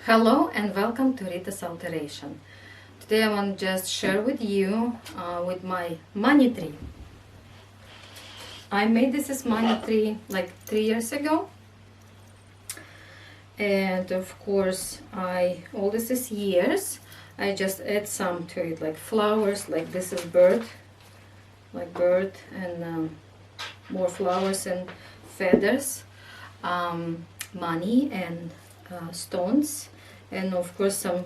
Hello and welcome to Rita's Alteration. Today I want to just share with you with my money tree. I made this as money tree like 3 years ago, and of course all this is years. I just add some to it, like flowers, like this is bird, like bird, and more flowers and feathers, money and stones, and of course some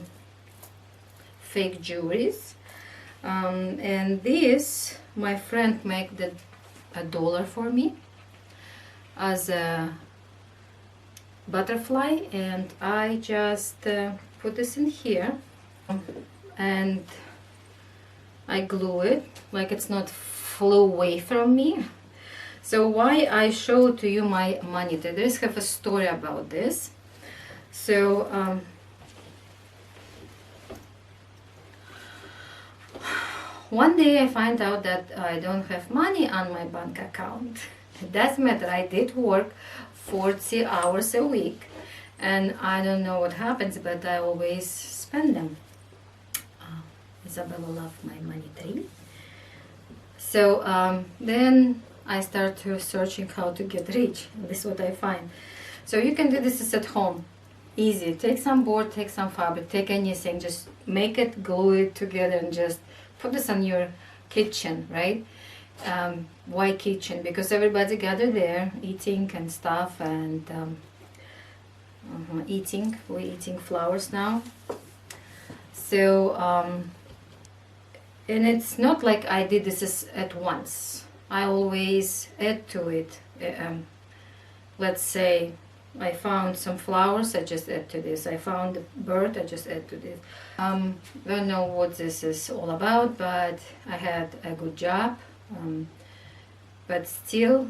fake jewelries. And this, my friend made $1 for me as a butterfly, and I just put this in here and I glue it like it's not flew away from me. So why I show to you my money tree? There's have a story about this. So one day I find out that I don't have money on my bank account. It doesn't matter, I did work 40 hours a week and I don't know what happens, but I always spend them. Isabella loves my money tree. So then I start to searching how to get rich. This is what I find. So you can do this at home. Easy. Take some board, take some fabric, take anything, just make it, glue it together, and just put this on your kitchen, right? Why kitchen? Because everybody gathered there eating and stuff, and eating. We're eating flowers now. So and it's not like I did this at once. I always add to it. Let's say I found some flowers, I just add to this. I found a bird, I just add to this. Don't know what this is all about, but I had a good job. But still,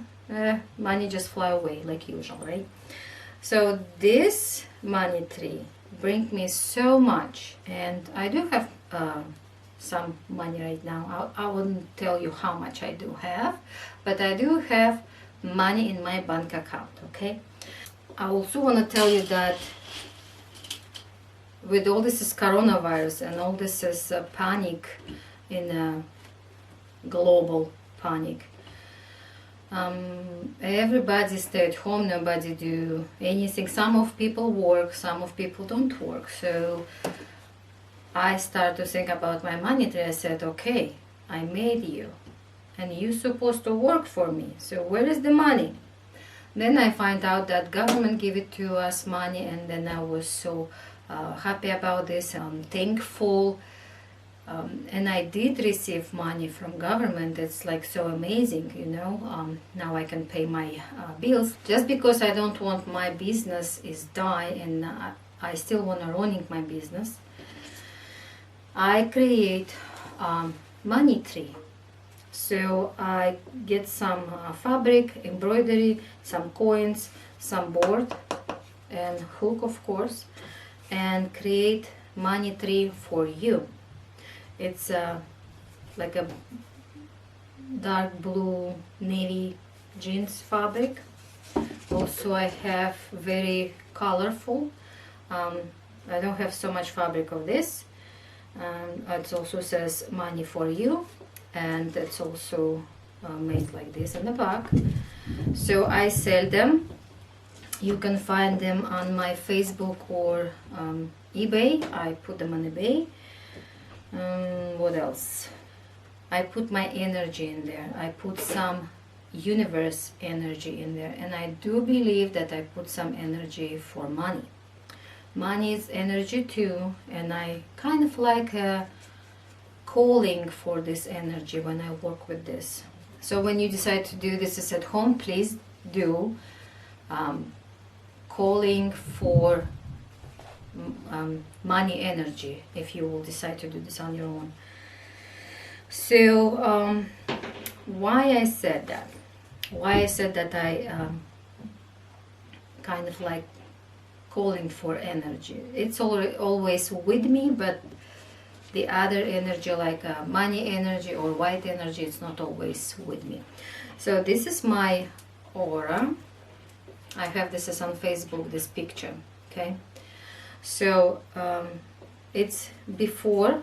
money just fly away like usual, right? So this money tree brings me so much, and I do have some money right now. I wouldn't tell you how much I do have, but I do have money in my bank account, okay? I also want to tell you that with all this is coronavirus and all this is panic in a global panic, everybody stay at home, nobody do anything. Some of people work, some of people don't work. So I start to think about my money tree. I said, okay, I made you and you're supposed to work for me, so where is the money? Then I find out that government give it to us money, and then I was so happy about this. I'm thankful, and I did receive money from government. It's like so amazing, you know. Now I can pay my bills. Just because I don't want my business is die, and I still want to running my business, I create money tree. So I get some fabric, embroidery, some coins, some board and hook, of course, and create money tree for you. It's like a dark blue navy jeans fabric. Also I have very colorful. I don't have so much fabric of this. It also says money for you. And it's also made like this in the back. So I sell them. You can find them on my Facebook or eBay. I put them on eBay. What else? I put my energy in there. I put some universe energy in there, and I do believe that I put some energy for money. Money is energy too, and I kind of like a calling for this energy when I work with this. So when you decide to do this at home, please do calling for money energy if you will decide to do this on your own. So why I said that? Why I said that I kind of like calling for energy. It's always with me, but the other energy, like money energy or white energy, it's not always with me. So this is my aura. I have this as on Facebook, this picture, okay? So it's before,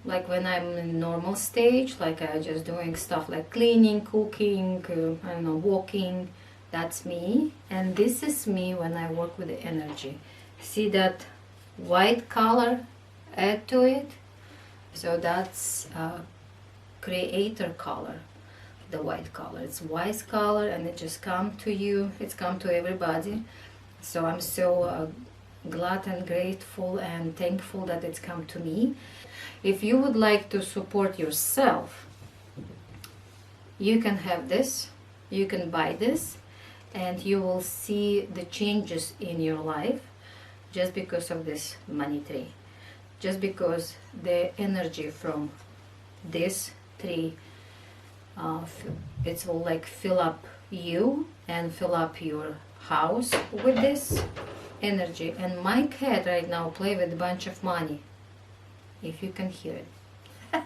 like when I'm in normal stage, like I just doing stuff like cleaning, cooking, I don't know, walking. That's me. And this is me when I work with the energy. See that white color? Add to it. So that's creator color, the white color. It's wise color, and it just come to you. It's come to everybody. So I'm so glad and grateful and thankful that it's come to me. If you would like to support yourself, you can have this, you can buy this, and you will see the changes in your life just because of this money tree. Just because the energy from this tree, it will like fill up you and fill up your house with this energy. And my cat right now play with a bunch of money, if you can hear it.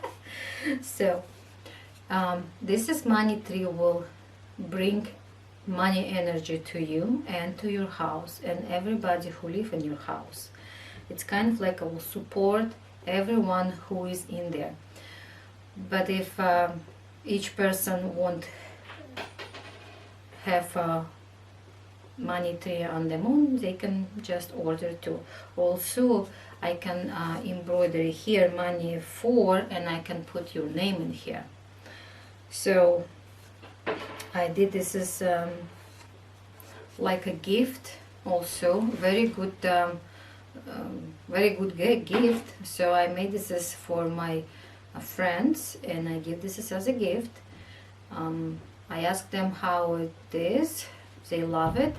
So this is money tree will bring money energy to you and to your house and everybody who live in your house. It's kind of like I will support everyone who is in there. But if each person won't have a money tree on their own, they can just order too. Also, I can embroider here money for, and I can put your name in here. So I did this as like a gift, also very good gift. So I made this as for my friends, and I give this as a gift. I asked them how it is. They love it.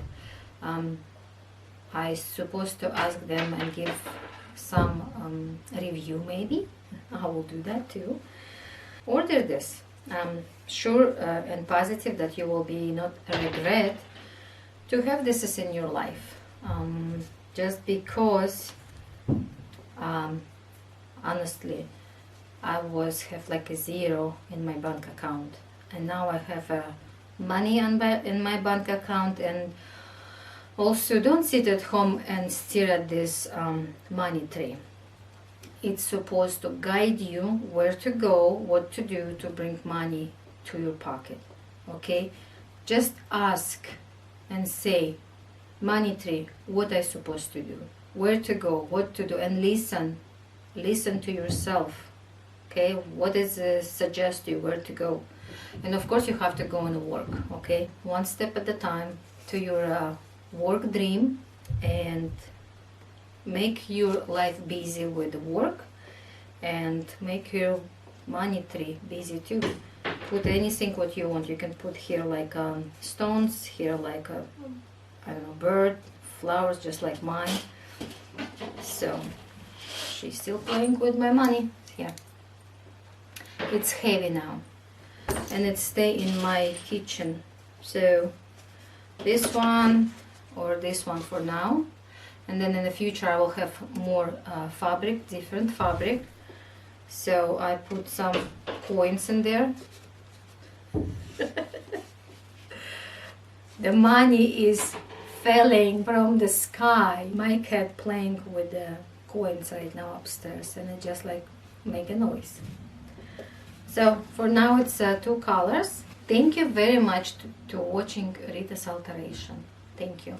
I supposed to ask them and give some review, maybe. I will do that too. Order this. I'm sure and positive that you will be not regret to have this as in your life. Just because honestly I was have like a zero in my bank account, and now I have money in my bank account. And also, don't sit at home and stare at this money tree. It's supposed to guide you where to go, what to do to bring money to your pocket. Okay, just ask and say, money tree, what I supposed to do, where to go, what to do, and listen to yourself. Okay, what is suggest you where to go. And of course you have to go and work. Okay, one step at a time to your work dream, and make your life busy with work, and make your money tree busy too. Put anything what you want. You can put here like stones, here like a, I don't know, bird, flowers, just like mine. So she's still playing with my money. Yeah, it's heavy now, and it stay in my kitchen. So this one or this one for now, and then in the future I will have more fabric, different fabric. So I put some coins in there. The money is falling from the sky. My cat playing with the coins right now upstairs, and it just like make a noise. So for now it's 2 colors. Thank you very much to watching Rita's Alteration. Thank you.